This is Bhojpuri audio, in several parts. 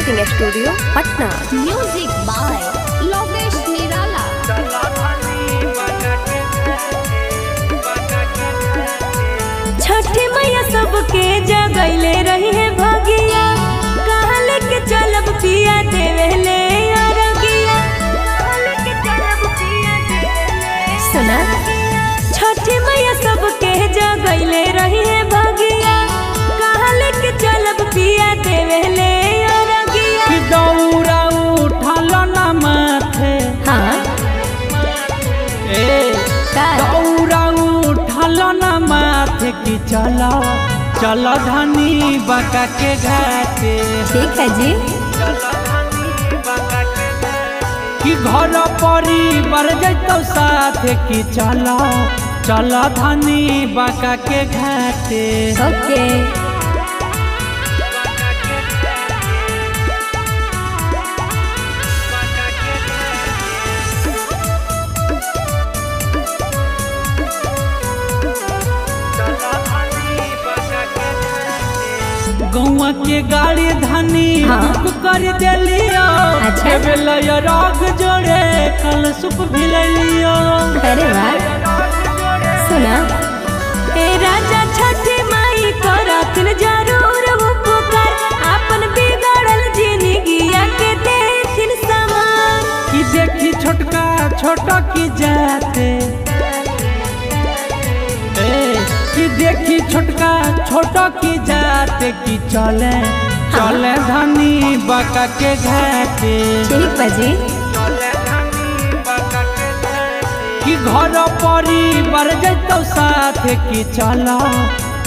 Recording studio Patna. Music by Lokesh Nirala. Chhathi मैया सबके जगैले रही है भगिया, कहाँ लेके चलब पिया देवेले अरगिया। सुना छठी मैया सबके जगैले रही है भगिया, कहाँ लेके चलब पिया देवेले अरगिया। दौरा उठल न माथे, हाँ दौरा उठल न माथे की चलो चलो धनी बका के घाटे। ठीक है जी। कि घर परिवार जैतो साथ की चलो चलो धनी बका के घाटे। ओके गौआ के गाड़ी धनी बुक कर दिलियो। अच्छा राग जोड़े कल सुप भी ले लियो। अरे वाह। सुना ए राजा छठी माई करथिन जरूर उपकार, अपन बिगड़ल जिंदगिया के देथिन समान। कि देखी छोटका छोटा की जाते, कि देखी छोटका छोटा की जाते की चले चले धनी बका के घाटे। ठीक बाजी। कि घर परिवार जैतो साथ की चलो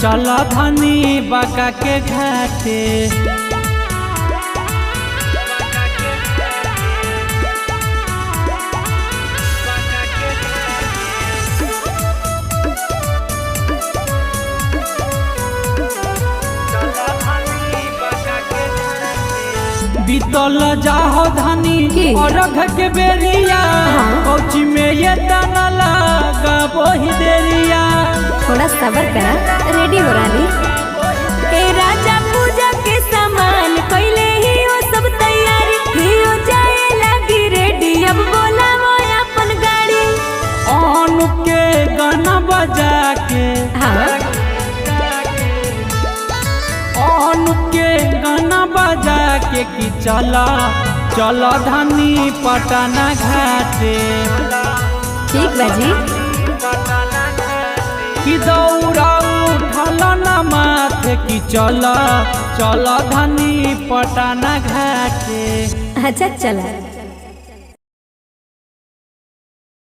चलो धनी बका के घाटे। बीतल जाहो धनी और के बेरिया, कोची में ये दाना लगा वही देरिया। थोड़ा सब्र करा, रेडी हो रानी। ए राजा पूजा के सामान पहले ही हो सब तैयारी, ही हो जाए लगी रेडी, अब बोला वो अपन गाड़ी। अनु के गाना बजा के, अनु के गाना बजा के कि चला चला धनी पटना घाटे। ठीक बाजी। कि दौरा उठल न माथे कि चला चला धनी पटना घाटे। अच्छा चला।